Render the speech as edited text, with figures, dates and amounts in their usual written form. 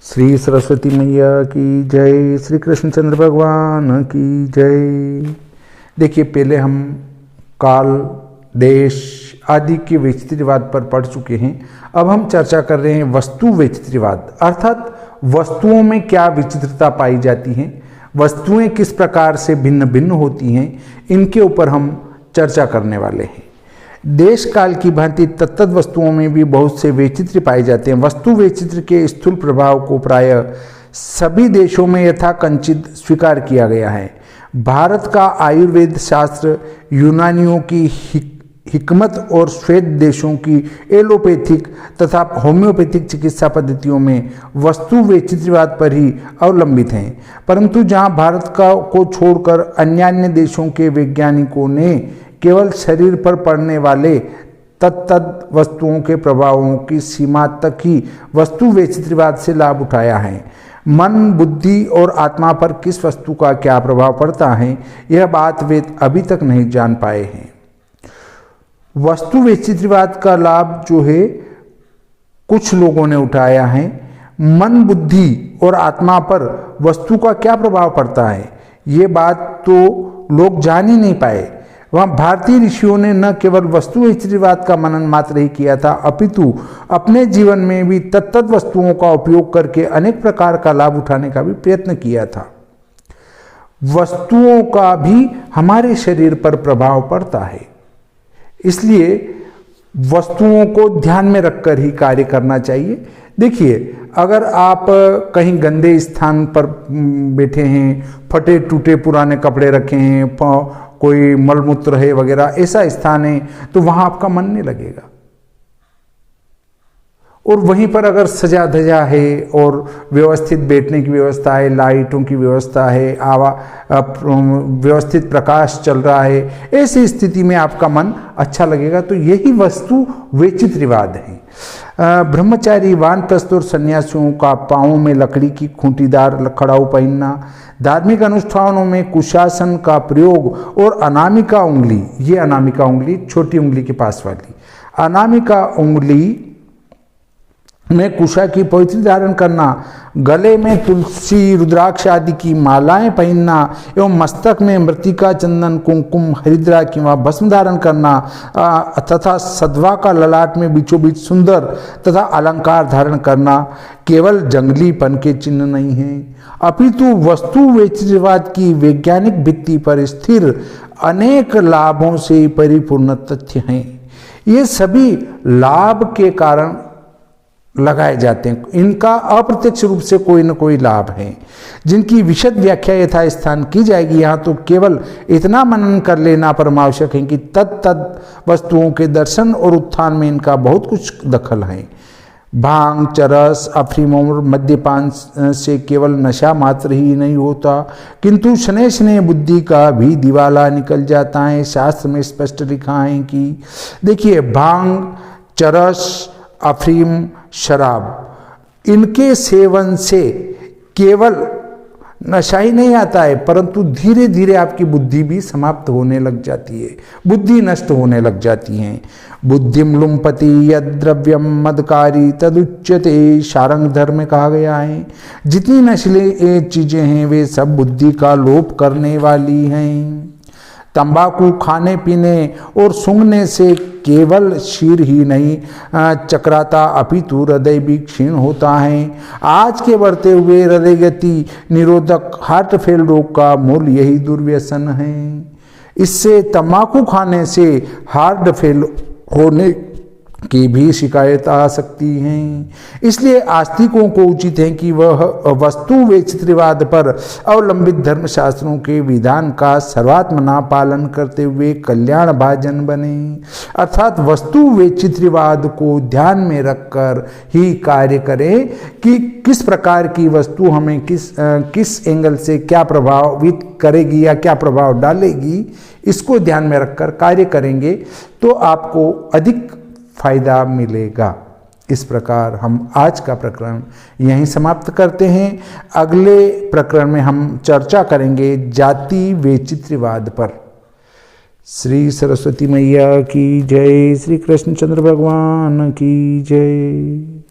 श्री सरस्वती मैया की जय, श्री कृष्णचंद्र भगवान की जय। देखिए, पहले हम काल, देश आदि के विचित्रवाद पर पढ़ चुके हैं। अब हम चर्चा कर रहे हैं वस्तु विचित्रवाद, अर्थात वस्तुओं में क्या विचित्रता पाई जाती है, वस्तुएं किस प्रकार से भिन्न भिन्न होती हैं, इनके ऊपर हम चर्चा करने वाले हैं। देश काल की भांति तत्त वस्तुओं में भी बहुत से वैचित्र पाए जाते हैं। वस्तु वैचित्र के स्थूल प्रभाव को प्रायः सभी देशों में यथाकंचित स्वीकार किया गया है। भारत का आयुर्वेद शास्त्र यूनानियों की हिकमत और श्वेत देशों की एलोपैथिक तथा होम्योपैथिक चिकित्सा पद्धतियों में वस्तु वैचित्रवाद पर ही अवलंबित हैं। परंतु जहां भारत को छोड़कर अन्य देशों के वैज्ञानिकों ने केवल शरीर पर पड़ने वाले तत्त वस्तुओं के प्रभावों की सीमा तक ही वस्तु वैचित्रवाद से लाभ उठाया है। मन, बुद्धि और आत्मा पर किस वस्तु का क्या प्रभाव पड़ता है, यह बात वे अभी तक नहीं जान पाए हैं। वस्तु वैचित्रवाद का लाभ जो है कुछ लोगों ने उठाया है। मन, बुद्धि और आत्मा पर वस्तु का क्या प्रभाव पड़ता है, ये बात तो लोग जान ही नहीं पाए। वहाँ भारतीय ऋषियों ने न केवल वस्तु वैचित्रवाद का मनन मात्र ही किया था, अपितु अपने जीवन में भी तत्त वस्तुओं का उपयोग करके अनेक प्रकार का लाभ उठाने का भी प्रयत्न किया था। वस्तुओं का भी हमारे शरीर पर प्रभाव पड़ता है, इसलिए वस्तुओं को ध्यान में रखकर ही कार्य करना चाहिए। देखिए, अगर आप कहीं गंदे स्थान पर बैठे हैं, फटे टूटे पुराने कपड़े रखे हैं, कोई मलमूत्र है वगैरह, ऐसा स्थान है, तो वहां आपका मन नहीं लगेगा। और वहीं पर अगर सजा धजा है और व्यवस्थित बैठने की व्यवस्था है, लाइटों की व्यवस्था है, व्यवस्थित प्रकाश चल रहा है, ऐसी स्थिति में आपका मन अच्छा लगेगा। तो यही वस्तु वैचित्रवाद है। ब्रह्मचारी, वानप्रस्थ और सन्यासियों का पांवों में लकड़ी की खूंटीदार खड़ाऊ पहनना, धार्मिक अनुष्ठानों में कुशासन का प्रयोग और अनामिका उंगली, ये अनामिका उंगली छोटी उंगली के पास वाली अनामिका उंगली में कुशा की पवित्र धारण करना, गले में तुलसी, रुद्राक्ष आदि की मालाएं पहनना एवं मस्तक में मृतिका, चंदन, कुमकुम, हरिद्रा किंवा भस्म धारण करना तथा सद्वा का ललाट में बीचों बीच सुंदर तथा अलंकार धारण करना केवल जंगलीपन के चिन्ह नहीं है, अपितु वस्तु वैचित्रवाद की वैज्ञानिक भित्ति पर स्थिर अनेक लाभों से परिपूर्ण तथ्य हैं। ये सभी लाभ के कारण लगाए जाते हैं। इनका अप्रत्यक्ष रूप से कोई न कोई लाभ है, जिनकी विशद व्याख्या यथास्थान की जाएगी। यहाँ तो केवल इतना मनन कर लेना परमावश्यक है कि तत्त वस्तुओं के दर्शन और उत्थान में इनका बहुत कुछ दखल है। भांग, चरस, अफीम और मद्यपान से केवल नशा मात्र ही नहीं होता, किंतु शनै शनै बुद्धि का भी दिवाला निकल जाता है। शास्त्र में स्पष्ट लिखा है कि देखिए, भांग, चरस, अफीम, शराब, इनके सेवन से केवल नशा ही नहीं आता है, परंतु धीरे धीरे आपकी बुद्धि भी समाप्त होने लग जाती है, बुद्धि नष्ट होने लग जाती है। बुद्धिम लुम्पति यद्रव्यम मदकारी तदुच्यते, शारंग धर्म में कहा गया है। जितनी नशीली चीजें हैं वे सब बुद्धि का लोप करने वाली हैं। तंबाकू खाने पीने और सूंघने से केवल शीर ही नहीं चकराता, अपितु हृदय भी क्षीण होता है। आज के बढ़ते हुए हृदय गति निरोधक हार्ट फेल रोग का मूल यही दुर्व्यसन है। इससे तंबाकू खाने से हार्ट फेल होने की भी शिकायत आ सकती हैं। इसलिए आस्तिकों को उचित है कि वह वस्तु वैचित्रवाद पर अवलंबित धर्मशास्त्रों के विधान का सर्वात्मना पालन करते हुए कल्याण भाजन बने, अर्थात वस्तु वैचित्रवाद को ध्यान में रखकर ही कार्य करें कि किस प्रकार की वस्तु हमें किस एंगल से क्या प्रभावित करेगी या क्या प्रभाव डालेगी, इसको ध्यान में रखकर कार्य करेंगे तो आपको अधिक फायदा मिलेगा। इस प्रकार हम आज का प्रकरण यहीं समाप्त करते हैं। अगले प्रकरण में हम चर्चा करेंगे जाति वैचित्रवाद पर। श्री सरस्वती मैया की जय, श्री कृष्णचंद्र भगवान की जय।